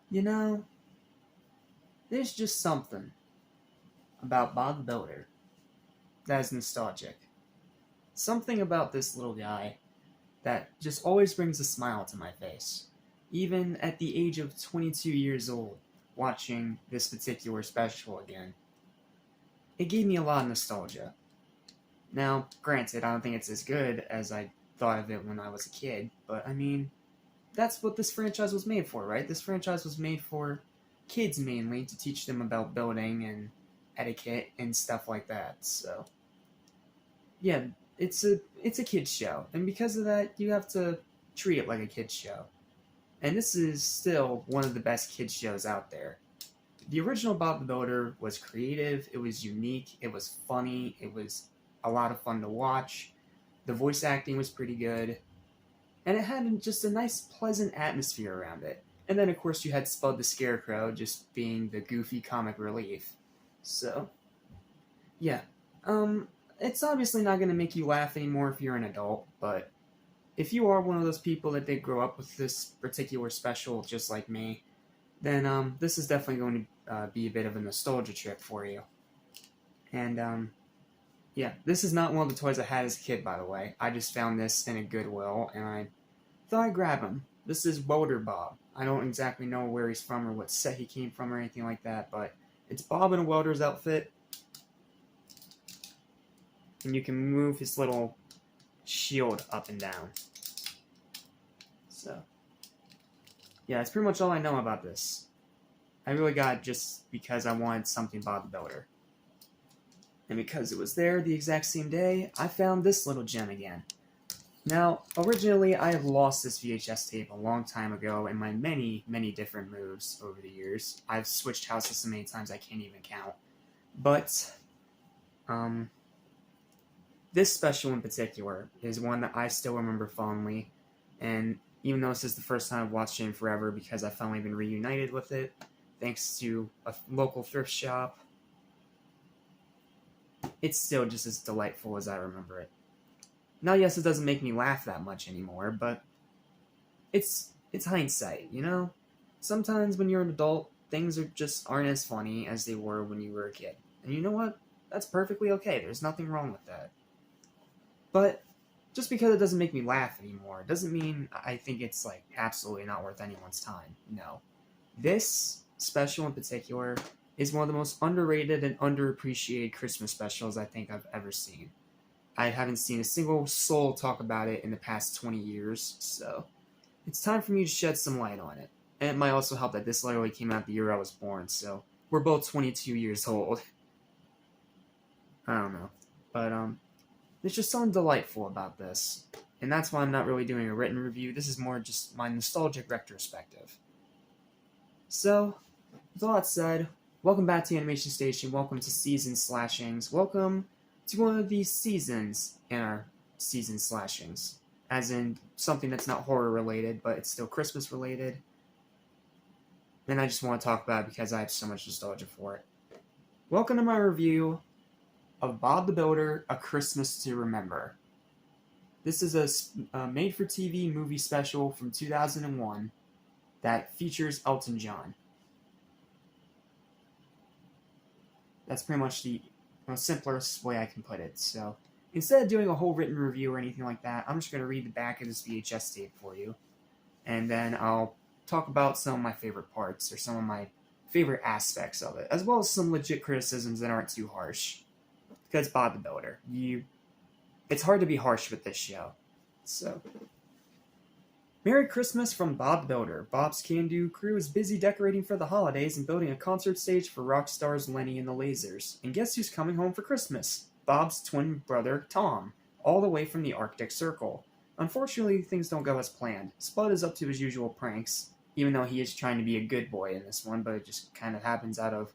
You know, there's just something about Bob the Builder that is nostalgic. Something about this little guy that just always brings a smile to my face. Even at the age of 22 years old, watching this particular special again, it gave me a lot of nostalgia. Now, granted, I don't think it's as good as I thought of it when I was a kid, but I mean, that's what this franchise was made for, right? This franchise was made for kids mainly to teach them about building and etiquette and stuff like that. So, yeah, it's a kids show, and because of that, you have to treat it like a kids show. And this is still one of the best kids shows out there. The original Bob the Builder was creative, it was unique, it was funny, it was a lot of fun to watch. The voice acting was pretty good, and it had just a nice, pleasant atmosphere around it. And then, of course, you had Spud the Scarecrow just being the goofy comic relief. So, yeah. It's obviously not going to make you laugh anymore if you're an adult, but if you are one of those people that did grow up with this particular special just like me, then this is definitely going to be a bit of a nostalgia trip for you. And yeah, this is not one of the toys I had as a kid, by the way. I just found this in a Goodwill, and I thought I'd grab him. This is Welder Bob. I don't exactly know where he's from or what set he came from or anything like that, but it's Bob in a welder's outfit. And you can move his little shield up and down. So, yeah, that's pretty much all I know about this. I really got it just because I wanted something Bob the Builder. And because it was there the exact same day, I found this little gem again. Now, originally, I have lost this VHS tape a long time ago in my many, many different moves over the years. I've switched houses so many times I can't even count. But, this special in particular is one that I still remember fondly, and even though this is the first time I've watched it in forever because I've finally been reunited with it, thanks to a local thrift shop, it's still just as delightful as I remember it. Now, yes, it doesn't make me laugh that much anymore, but it's hindsight, you know? Sometimes when you're an adult, things aren't as funny as they were when you were a kid. And you know what? That's perfectly okay. There's nothing wrong with that. But just because it doesn't make me laugh anymore doesn't mean I think it's like absolutely not worth anyone's time. No. This special in particular is one of the most underrated and underappreciated Christmas specials I think I've ever seen. I haven't seen a single soul talk about it in the past 20 years, so it's time for me to shed some light on it. And it might also help that this literally came out the year I was born, so we're both 22 years old. I don't know. But, there's just something delightful about this. And that's why I'm not really doing a written review. This is more just my nostalgic retrospective. So, with all that said, welcome back to the Animation Station. Welcome to Season Slashings. Welcome to one of these seasons in our Season Slashings. As in, something that's not horror related, but it's still Christmas related. And I just want to talk about it because I have so much nostalgia for it. Welcome to my review of Bob the Builder, A Christmas to Remember. This is a made-for-TV movie special from 2001 that features Elton John. That's pretty much the most simplest way I can put it. So instead of doing a whole written review or anything like that, I'm just going to read the back of this VHS tape for you. And then I'll talk about some of my favorite parts or some of my favorite aspects of it, as well as some legit criticisms that aren't too harsh. Because Bob the Builder, it's hard to be harsh with this show. So, Merry Christmas from Bob the Builder. Bob's can-do crew is busy decorating for the holidays and building a concert stage for rock stars Lenny and the Lasers. And guess who's coming home for Christmas? Bob's twin brother, Tom, all the way from the Arctic Circle. Unfortunately, things don't go as planned. Spud is up to his usual pranks, even though he is trying to be a good boy in this one, but it just kind of happens out of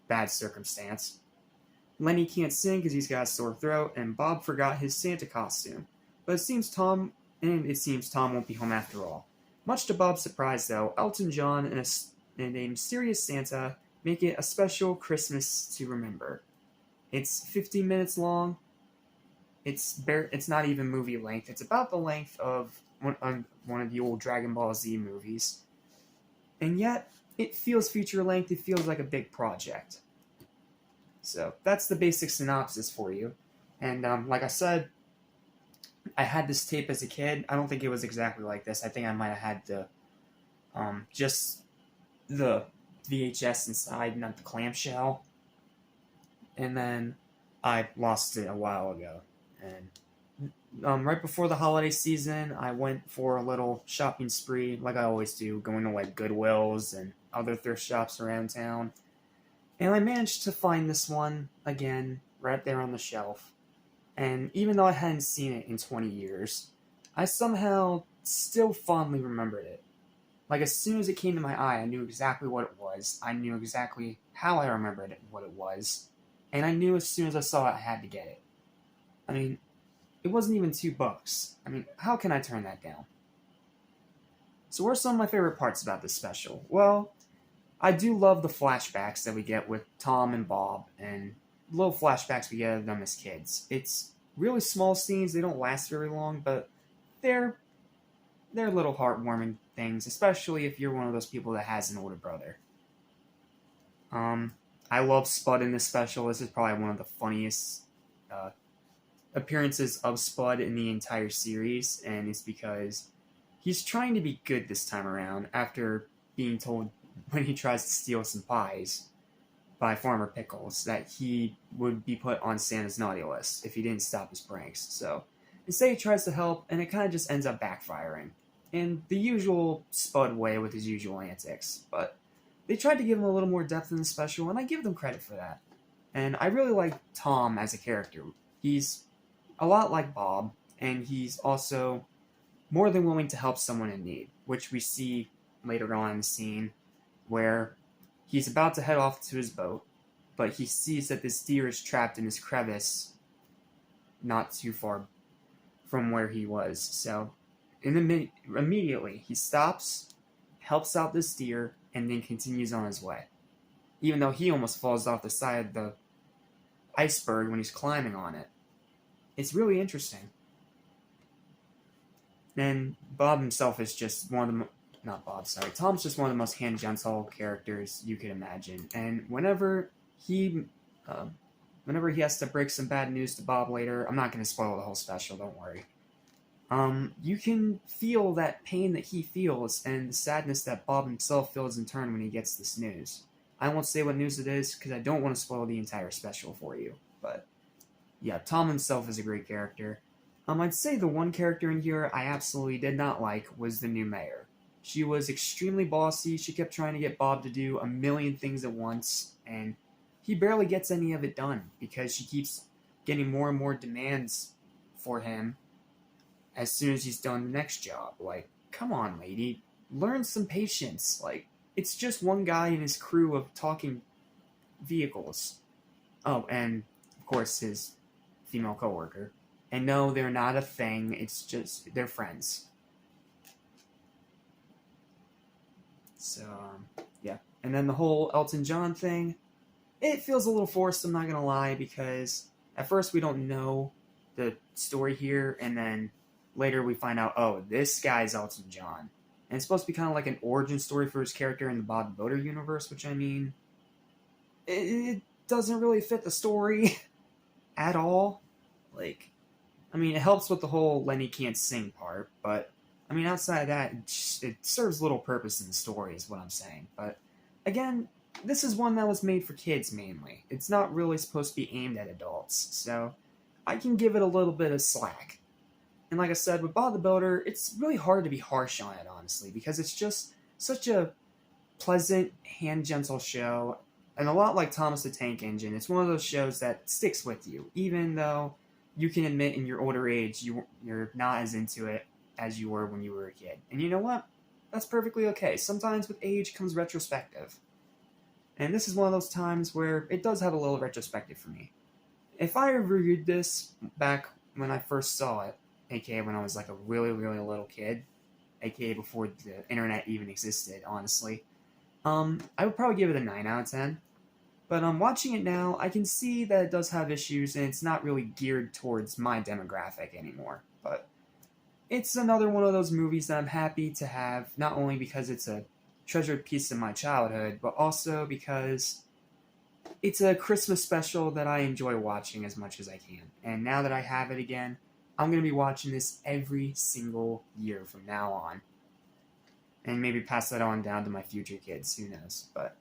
bad circumstance. Lenny can't sing because he's got a sore throat, and Bob forgot his Santa costume. But it seems Tom won't be home after all. Much to Bob's surprise, though, Elton John and a mysterious Santa make it a special Christmas to remember. It's 15 minutes long. It's not even movie length. It's about the length of one of the old Dragon Ball Z movies. and yet it feels feature-length, it feels like a big project. So that's the basic synopsis for you. And like I said, I had this tape as a kid. I don't think it was exactly like this. I think I might have had just the VHS inside, not the clamshell. And then I lost it a while ago. And right before the holiday season, I went for a little shopping spree, like I always do, going to like Goodwills and other thrift shops around town. And I managed to find this one again, right there on the shelf. And even though I hadn't seen it in 20 years, I somehow still fondly remembered it. Like, as soon as it came to my eye, I knew exactly what it was. I knew exactly how I remembered it, what it was. And I knew as soon as I saw it, I had to get it. I mean, it wasn't even $2. I mean, how can I turn that down? So what are some of my favorite parts about this special? Well, I do love the flashbacks that we get with Tom and Bob, and little flashbacks we get of them as kids. It's really small scenes, they don't last very long, but they're little heartwarming things, especially if you're one of those people that has an older brother. I love Spud in this special. This is probably one of the funniest appearances of Spud in the entire series, and it's because he's trying to be good this time around after being told when he tries to steal some pies by Farmer Pickles that he would be put on Santa's naughty list if he didn't stop his pranks. So instead he tries to help, and it kind of just ends up backfiring in the usual Spud way with his usual antics. But they tried to give him a little more depth in the special, and I give them credit for that. And I really like Tom as a character. He's a lot like Bob, and he's also more than willing to help someone in need, which we see later on in the scene where he's about to head off to his boat, but he sees that this deer is trapped in this crevice not too far from where he was. So immediately he stops, helps out this deer, and then continues on his way. Even though he almost falls off the side of the iceberg when he's climbing on it. It's really interesting. And Bob himself is just one of the Tom's just one of the most tangential characters you could imagine. And whenever he has to break some bad news to Bob later, I'm not going to spoil the whole special, don't worry. You can feel that pain that he feels and the sadness that Bob himself feels in turn when he gets this news. I won't say what news it is because I don't want to spoil the entire special for you. But yeah, Tom himself is a great character. I'd say the one character in here I absolutely did not like was the new mayor. She was extremely bossy. She kept trying to get Bob to do a million things at once, and he barely gets any of it done because she keeps getting more and more demands for him as soon as he's done the next job. Like, come on, lady, learn some patience. Like, it's just one guy and his crew of talking vehicles. Oh, and of course his female coworker. And no, they're not a thing. It's just they're friends. So, yeah. And then the whole Elton John thing, it feels a little forced, I'm not going to lie, because at first we don't know the story here, and then later we find out, oh, this guy's Elton John. And it's supposed to be kind of like an origin story for his character in the Bob the Builder universe, which, I mean, it doesn't really fit the story at all. Like, I mean, it helps with the whole Lenny can't sing part, but I mean, outside of that, it serves little purpose in the story, is what I'm saying. But, again, this is one that was made for kids, mainly. It's not really supposed to be aimed at adults, so I can give it a little bit of slack. And like I said, with Bob the Builder, it's really hard to be harsh on it, honestly, because it's just such a pleasant, hand-gentle show, and a lot like Thomas the Tank Engine, it's one of those shows that sticks with you, even though you can admit in your older age you're not as into it as you were when you were a kid. And you know what? That's perfectly okay. Sometimes with age comes retrospective. And this is one of those times where it does have a little retrospective for me. If I reviewed this back when I first saw it, aka when I was like a really, really little kid, aka before the internet even existed, honestly, I would probably give it a 9 out of 10. But watching it now, I can see that it does have issues, and it's not really geared towards my demographic anymore. But it's another one of those movies that I'm happy to have, not only because it's a treasured piece of my childhood, but also because it's a Christmas special that I enjoy watching as much as I can. And now that I have it again, I'm going to be watching this every single year from now on. And maybe pass that on down to my future kids, who knows. But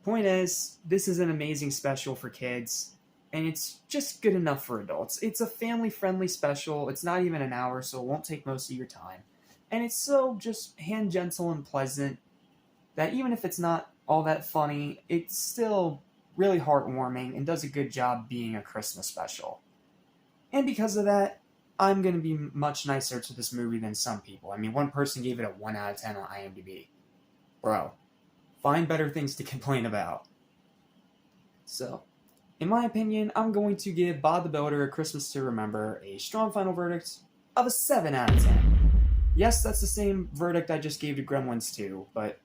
point is, this is an amazing special for kids, and it's just good enough for adults. It's a family-friendly special. It's not even an hour, so it won't take most of your time. And it's so just hand-gentle and pleasant that even if it's not all that funny, it's still really heartwarming and does a good job being a Christmas special. And because of that, I'm going to be much nicer to this movie than some people. I mean, one person gave it a 1 out of 10 on IMDb. Bro, find better things to complain about. So, in my opinion, I'm going to give Bob the Builder A Christmas to Remember a strong final verdict of a 7 out of 10. Yes, that's the same verdict I just gave to Gremlins 2, but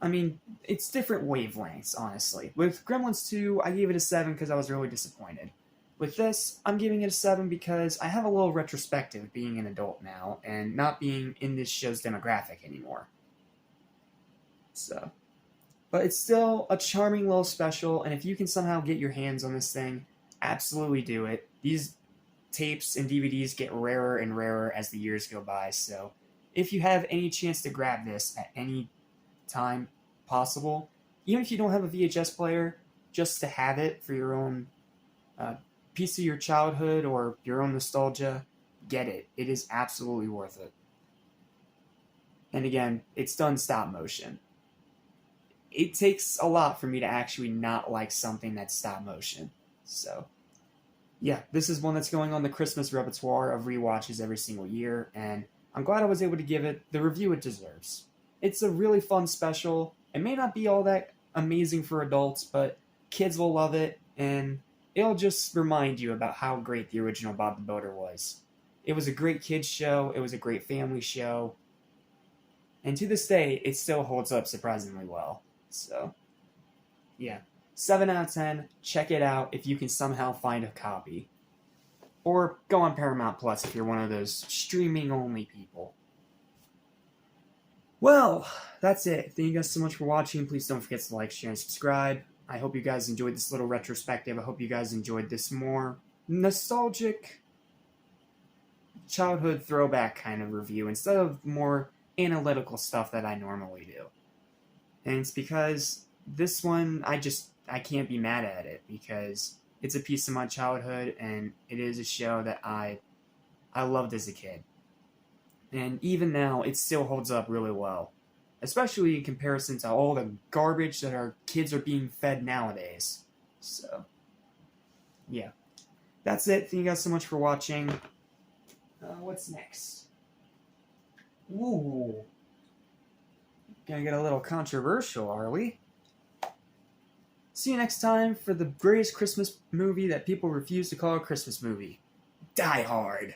I mean, it's different wavelengths, honestly. With Gremlins 2, I gave it a 7 because I was really disappointed. With this, I'm giving it a 7 because I have a little retrospective being an adult now and not being in this show's demographic anymore. So, but it's still a charming little special, and if you can somehow get your hands on this thing, absolutely do it. These tapes and DVDs get rarer and rarer as the years go by, so if you have any chance to grab this at any time possible, even if you don't have a VHS player, just to have it for your own piece of your childhood or your own nostalgia, get it. It is absolutely worth it. And again, it's done stop motion. It takes a lot for me to actually not like something that's stop motion. So, yeah, this is one that's going on the Christmas repertoire of rewatches every single year, and I'm glad I was able to give it the review it deserves. It's a really fun special. It may not be all that amazing for adults, but kids will love it, and it'll just remind you about how great the original Bob the Builder was. It was a great kids show, it was a great family show, and to this day, it still holds up surprisingly well. So, yeah. 7 out of 10, check it out if you can somehow find a copy. Or go on Paramount Plus if you're one of those streaming-only people. Well, that's it. Thank you guys so much for watching. Please don't forget to like, share, and subscribe. I hope you guys enjoyed this little retrospective. I hope you guys enjoyed this more nostalgic childhood throwback kind of review instead of more analytical stuff that I normally do. And it's because this one, I can't be mad at it because it's a piece of my childhood and it is a show that I loved as a kid. And even now, it still holds up really well. Especially in comparison to all the garbage that our kids are being fed nowadays. So, yeah. That's it. Thank you guys so much for watching. What's next? Ooh. Gonna get a little controversial, are we? See you next time for the greatest Christmas movie that people refuse to call a Christmas movie. Die Hard.